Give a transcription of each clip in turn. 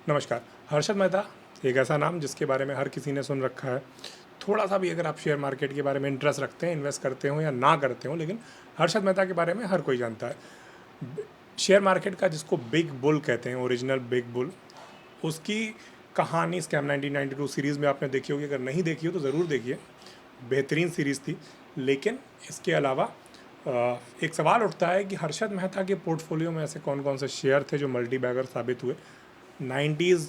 नमस्कार। हर्षद मेहता एक ऐसा नाम जिसके बारे में हर किसी ने सुन रखा है। थोड़ा सा भी अगर आप शेयर मार्केट के बारे में इंटरेस्ट रखते हैं, इन्वेस्ट करते हो या ना करते हो, लेकिन हर्षद मेहता के बारे में हर कोई जानता है। शेयर मार्केट का जिसको बिग बुल कहते हैं, ओरिजिनल बिग बुल, उसकी कहानी स्कैम 1992 सीरीज़ में आपने देखी होगी। अगर नहीं देखी हो तो ज़रूर देखिए, बेहतरीन सीरीज़ थी। लेकिन इसके अलावा एक सवाल उठता है कि हर्षद मेहता के पोर्टफोलियो में ऐसे कौन कौन से शेयर थे जो मल्टी बैगर साबित हुए। 90s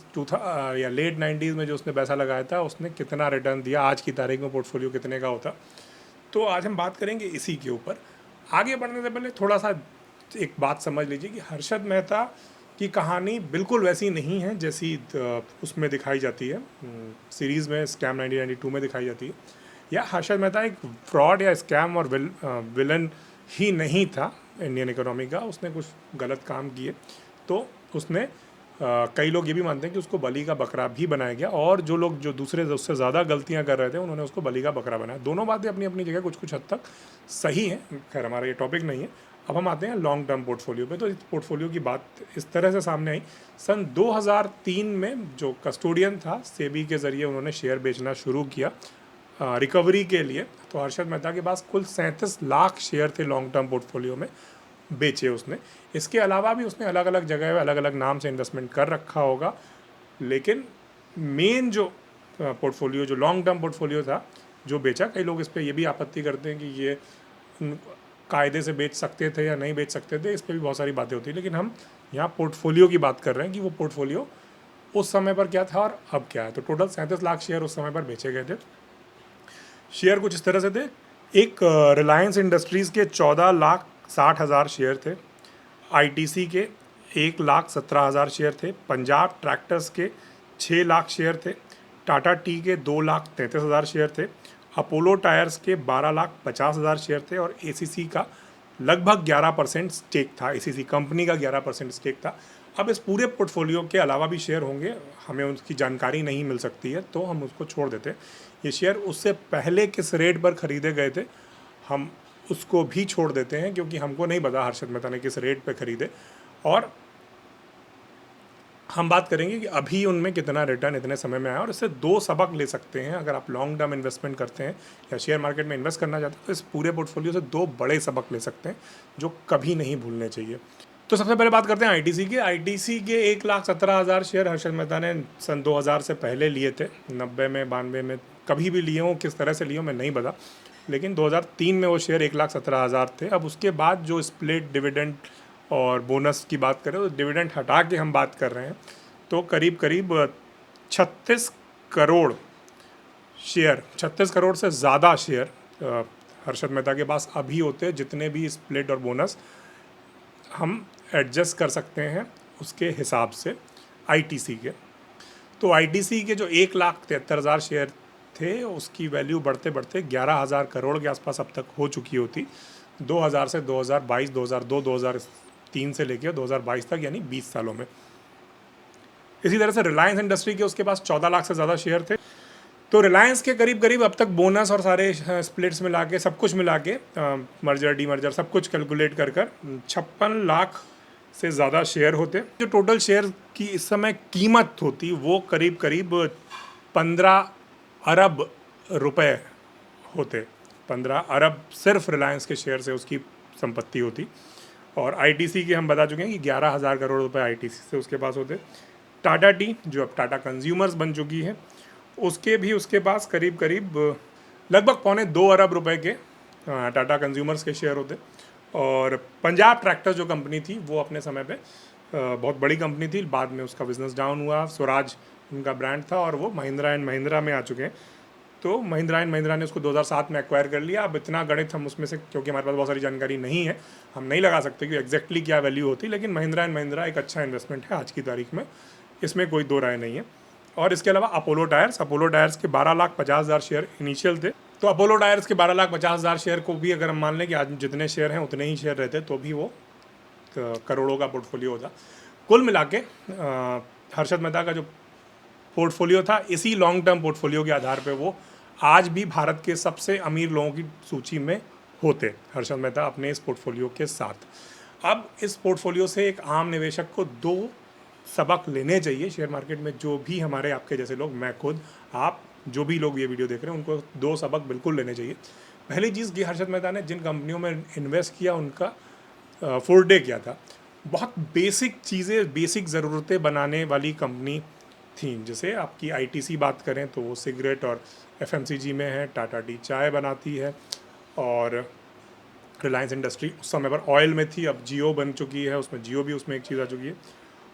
या लेट 90s में जो उसने पैसा लगाया था, उसने कितना रिटर्न दिया, आज की तारीख में पोर्टफोलियो कितने का होता। तो आज हम बात करेंगे इसी के ऊपर। आगे बढ़ने से पहले थोड़ा सा एक बात समझ लीजिए कि हर्षद मेहता की कहानी बिल्कुल वैसी नहीं है जैसी उसमें दिखाई जाती है, सीरीज़ में स्कैम 1992 में दिखाई जाती है। या हर्षद मेहता एक फ्रॉड या स्कैम और विलन ही नहीं था इंडियन इकोनॉमी का। उसने कुछ गलत काम किए तो उसने कई लोग ये भी मानते हैं कि उसको बलि का बकरा भी बनाया गया, और जो लोग जो दूसरे उससे ज़्यादा गलतियां कर रहे थे उन्होंने उसको बलि का बकरा बनाया। दोनों बातें अपनी अपनी जगह कुछ कुछ हद तक सही हैं। खैर, हमारा ये टॉपिक नहीं है। अब हम आते हैं लॉन्ग टर्म पोर्टफोलियो पे। तो इस पोर्टफोलियो की बात इस तरह से सामने आई। सन 2003 में जो कस्टोडियन था, सेबी के ज़रिए उन्होंने शेयर बेचना शुरू किया रिकवरी के लिए। तो हर्षद मेहता के पास कुल 37 लाख शेयर थे लॉन्ग टर्म पोर्टफोलियो में, बेचे उसने। इसके अलावा भी उसने अलग अलग जगह अलग अलग नाम से इन्वेस्टमेंट कर रखा होगा, लेकिन मेन जो पोर्टफोलियो, जो लॉन्ग टर्म पोर्टफोलियो था, जो बेचा, कई लोग इस पर ये भी आपत्ति करते हैं कि ये कायदे से बेच सकते थे या नहीं बेच सकते थे। इस पर भी बहुत सारी बातें होती हैं, लेकिन हम यहाँ पोर्टफोलियो की बात कर रहे हैं कि वो पोर्टफोलियो उस समय पर क्या था और अब क्या है। तो टोटल 37 लाख शेयर उस समय पर बेचे गए थे। शेयर कुछ इस तरह से थे। एक रिलायंस इंडस्ट्रीज़ के 14,60,000 शेयर थे। आईटीसी के 1,17,000 शेयर थे। पंजाब ट्रैक्टर्स के 6 लाख शेयर थे। टाटा टी के 2,33,000 शेयर थे। अपोलो टायर्स के 12,50,000 शेयर थे। और एसीसी का लगभग 11% स्टेक था। एसीसी कंपनी का 11% स्टेक था। अब इस पूरे पोर्टफोलियो के अलावा भी शेयर होंगे, हमें उसकी जानकारी नहीं मिल सकती है, तो हम उसको छोड़ देते हैं। ये शेयर उससे पहले किस रेट पर ख़रीदे गए थे, हम उसको भी छोड़ देते हैं, क्योंकि हमको नहीं पता हर्षद मेहता ने किस रेट पे ख़रीदे। और हम बात करेंगे कि अभी उनमें कितना रिटर्न इतने समय में आया, और इससे दो सबक ले सकते हैं। अगर आप लॉन्ग टर्म इन्वेस्टमेंट करते हैं या शेयर मार्केट में इन्वेस्ट करना चाहते हैं, तो इस पूरे पोर्टफोलियो से दो बड़े सबक ले सकते हैं जो कभी नहीं भूलने चाहिए। तो सबसे पहले बात करते हैं आईटीसी के। आईटीसी के 1,17,000 शेयर हर्षद मेहता ने सन 2000 से पहले लिए थे। 90 में, 92 में, कभी भी लिए हों, किस तरह से लिए हों मैं नहीं पता, लेकिन 2003 में वो शेयर 1,17,000 थे। अब उसके बाद जो स्प्लिट डिविडेंड और बोनस की बात करें, तो डिविडेंड हटा के हम बात कर रहे हैं, तो करीब करीब 36 करोड़ शेयर, 36 करोड़ से ज़्यादा शेयर हर्षद मेहता के पास अभी होते हैं, जितने भी स्प्लिट और बोनस हम एडजस्ट कर सकते हैं उसके हिसाब से आईटीसी के। तो आईटीसी के जो 1,73,000 शेयर थे, उसकी वैल्यू बढ़ते बढ़ते 11,000 करोड़ के आसपास अब तक हो चुकी होती। 2000 से 2022, 2002, 2003 से लेकर 2022 तक, यानी 20 सालों में। इसी तरह से रिलायंस इंडस्ट्री के उसके पास 14 लाख से ज़्यादा शेयर थे। तो रिलायंस के करीब करीब अब तक बोनस और सारे स्प्लिट्स मिला के, सब कुछ मिला के, मर्जर डी मर्जर सब कुछ कैलकुलेट कर 56 लाख से ज़्यादा शेयर होते। जो टोटल शेयर की इस समय कीमत होती, वो करीब करीब 15 अरब रुपए होते। 15 अरब सिर्फ रिलायंस के शेयर से उसकी संपत्ति होती। और आईटीसी के हम बता चुके हैं कि 11,000 करोड़ रुपए आईटीसी से उसके पास होते। टाटा टी, जो अब टाटा कंज्यूमर्स बन चुकी है, उसके भी उसके पास करीब करीब लगभग 1.25 अरब रुपए के टाटा कंज्यूमर्स के शेयर होते। और पंजाब ट्रैक्टर्स जो कंपनी थी, वो अपने समय पे बहुत बड़ी कंपनी थी। बाद में उसका बिजनेस डाउन हुआ। स्वराज उनका ब्रांड था, और वो महिंद्रा एंड महिंद्रा में आ चुके हैं। तो महिंद्रा एंड महिंद्रा ने उसको 2007 में एक्वायर कर लिया। अब इतना गणित हम उसमें से, क्योंकि हमारे पास बहुत सारी जानकारी नहीं है, हम नहीं लगा सकते कि एग्जैक्टली क्या वैल्यू होती, लेकिन महिंद्रा एंड महिंद्रा एक अच्छा इन्वेस्टमेंट है आज की तारीख में, इसमें कोई दो राय नहीं है। और इसके अलावा अपोलो टायर्स के 12,50,000 शेयर इनिशियल थे। तो अपोलो टायर्स के 12,50,000 शेयर को भी अगर हम मान लें कि आज जितने शेयर हैं उतने ही शेयर रहते, तो भी वो करोड़ों का पोर्टफोलियो होता। कुल मिला के हर्षद मेहता का जो पोर्टफोलियो था, इसी लॉन्ग टर्म पोर्टफोलियो के आधार पे वो आज भी भारत के सबसे अमीर लोगों की सूची में होते, हर्षद मेहता अपने इस पोर्टफोलियो के साथ। अब इस पोर्टफोलियो से एक आम निवेशक को दो सबक लेने चाहिए शेयर मार्केट में। जो भी हमारे आपके जैसे लोग, मैं खुद, आप, जो भी लोग ये वीडियो देख रहे हैं, उनको 2 सबक बिल्कुल लेने चाहिए। पहली चीज़ कि हर्षद मेहता ने जिन कंपनियों में इन्वेस्ट किया उनका फुल डे किया था। बहुत बेसिक चीज़ें, बेसिक ज़रूरतें बनाने वाली कंपनी थी। जैसे आपकी आईटीसी बात करें तो वो सिगरेट और एफएमसीजी में है, टाटा टी चाय बनाती है, और रिलायंस इंडस्ट्री उस समय पर ऑयल में थी, अब जियो बन चुकी है, उसमें जियो भी उसमें एक चीज़ आ चुकी है।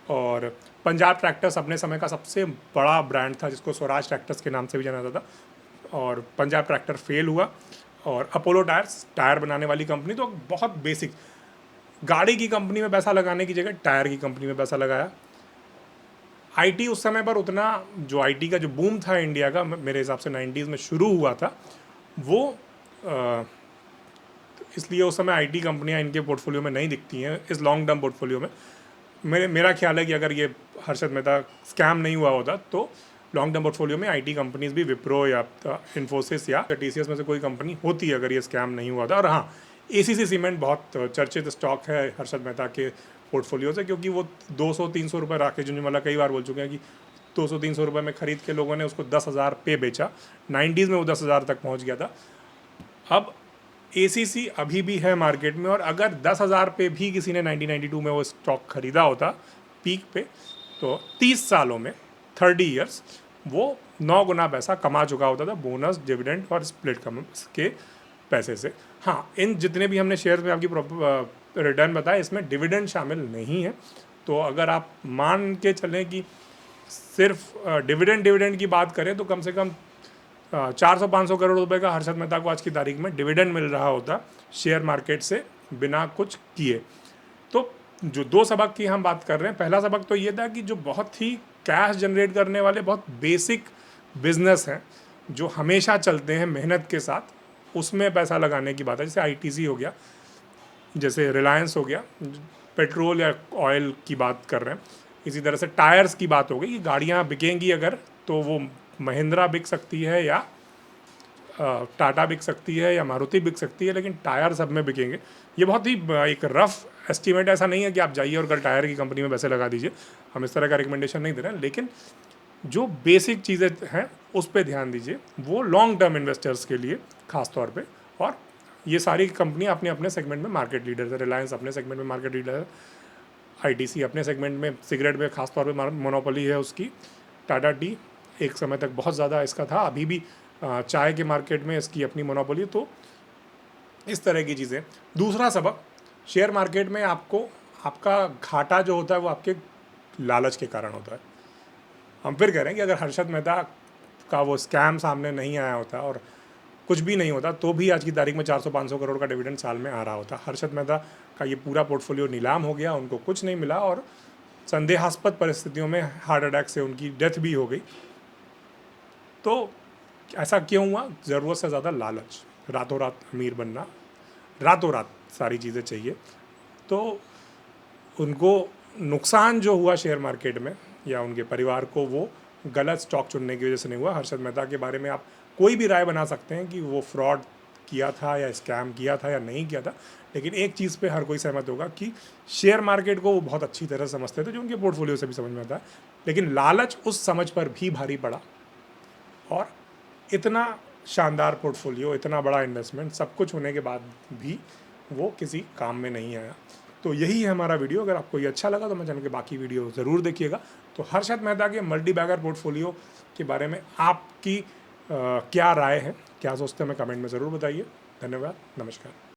और पंजाब ट्रैक्टर्स अपने समय का सबसे बड़ा ब्रांड था, जिसको स्वराज ट्रैक्टर्स के नाम से भी जाना जाता था, और पंजाब ट्रैक्टर फेल हुआ। और अपोलो टायर्स, टायर बनाने वाली कंपनी, तो बहुत बेसिक, गाड़ी की कंपनी में पैसा लगाने की जगह टायर की कंपनी में पैसा लगाया। आईटी उस समय पर उतना, जो आईटी का जो बूम था इंडिया का, मेरे हिसाब से 90s में शुरू हुआ था, वो इसलिए उस समय आईटी कंपनियां इनके पोर्टफोलियो में नहीं दिखती हैं इस लॉन्ग टर्म पोर्टफोलियो में। मेरा ख्याल है कि अगर ये हर्षद मेहता स्कैम नहीं हुआ होता तो लॉन्ग टर्म पोर्टफोलियो में आईटी कंपनीज भी, विप्रो या इन्फोसिस या टीसीएस में से कोई कंपनी होती है अगर ये स्कैम नहीं हुआ था। और हाँ, एसीसी सीमेंट बहुत चर्चित स्टॉक है हर्षद मेहता के पोर्टफोलियो से, क्योंकि वो 200-300 रुपये, राकेश झुंझुनवाला कई बार बोल चुके हैं कि 200-300 रुपये में ख़रीद के लोगों ने उसको 10,000 पे बेचा। 90s में वो 10,000 तक पहुँच गया था। अब एसीसी अभी भी है मार्केट में, और अगर 10,000 पे भी किसी ने 1992 में वो स्टॉक खरीदा होता पीक पे, तो 30 सालों में, 30 ईयर्स, वो 9 गुना पैसा कमा चुका होता था, बोनस, डिविडेंड और स्प्लिट के पैसे से। हाँ, इन जितने भी हमने शेयर में आपकी रिटर्न बताया, इसमें डिविडेंड शामिल नहीं है। तो अगर आप मान के चलें कि सिर्फ डिविडेंड की बात करें तो कम से कम 400-500 करोड़ रुपए का हर्षद मेहता को आज की तारीख में डिविडेंड मिल रहा होता शेयर मार्केट से बिना कुछ किए। तो जो 2 सबक की हम बात कर रहे हैं, पहला सबक तो ये था कि जो बहुत ही कैश जनरेट करने वाले बहुत बेसिक बिजनेस हैं, जो हमेशा चलते हैं मेहनत के साथ, उसमें पैसा लगाने की बात है। जैसे आईटीसी हो गया, जैसे रिलायंस हो गया, पेट्रोल या ऑयल की बात कर रहे हैं। इसी तरह से टायर्स की बात हो गई कि गाड़ियाँ बिकेंगी अगर, तो वो महिंद्रा बिक सकती है या टाटा बिक सकती है या मारुति बिक सकती है, लेकिन टायर सब में बिकेंगे। ये बहुत ही एक रफ एस्टीमेट, ऐसा नहीं है कि आप जाइए और कल टायर की कंपनी में पैसे लगा दीजिए, हम इस तरह का रिकमेंडेशन नहीं दे रहे हैं, लेकिन जो बेसिक चीज़ें हैं उस पर ध्यान दीजिए, वो लॉन्ग टर्म इन्वेस्टर्स के लिए खास तौर पे। और ये सारी कंपनियां अपने अपने सेगमेंट में मार्केट लीडर है। रिलायंस अपने सेगमेंट में मार्केट लीडर है, आईटीसी अपने सेगमेंट में, सिगरेट में खास तौर पे मोनोपोली है उसकी, टाटा टी एक समय तक बहुत ज़्यादा इसका था, अभी भी चाय के मार्केट में इसकी अपनी मोनोपोली। तो इस तरह की चीज़ें। दूसरा सबक, शेयर मार्केट में आपको आपका घाटा जो होता है वो आपके लालच के कारण होता है। हम फिर कह रहे हैं कि अगर हर्षद मेहता का वो स्कैम सामने नहीं आया होता और कुछ भी नहीं होता, तो भी आज की तारीख में 400-500 करोड़ का डिविडेंड साल में आ रहा होता। हर्षद मेहता का ये पूरा पोर्टफोलियो नीलाम हो गया, उनको कुछ नहीं मिला, और संदेहास्पद परिस्थितियों में हार्ट अटैक से उनकी डेथ भी हो गई। तो ऐसा क्यों हुआ? ज़रूरत से ज़्यादा लालच, रातों रात अमीर बनना, रातों रात सारी चीज़ें चाहिए। तो उनको नुकसान जो हुआ शेयर मार्केट में, या उनके परिवार को, वो गलत स्टॉक चुनने की वजह से नहीं हुआ। हर्षद मेहता के बारे में आप कोई भी राय बना सकते हैं कि वो फ्रॉड किया था या स्कैम किया था या नहीं किया था, लेकिन एक चीज़ पे हर कोई सहमत होगा कि शेयर मार्केट को वो बहुत अच्छी तरह समझते थे, जो उनके पोर्टफोलियो से भी समझ में आता है। लेकिन लालच उस समझ पर भी भारी पड़ा, और इतना शानदार पोर्टफोलियो, इतना बड़ा इन्वेस्टमेंट, सब कुछ होने के बाद भी वो किसी काम में नहीं आया। तो यही है हमारा वीडियो। अगर आपको ये अच्छा लगा तो मेरे चैनल के बाकी वीडियो ज़रूर देखिएगा। तो हर्षद मेहता के मल्टी बैगर पोर्टफोलियो के बारे में आपकी क्या राय है, क्या सोचते हैं, हमें कमेंट में ज़रूर बताइए। धन्यवाद, नमस्कार।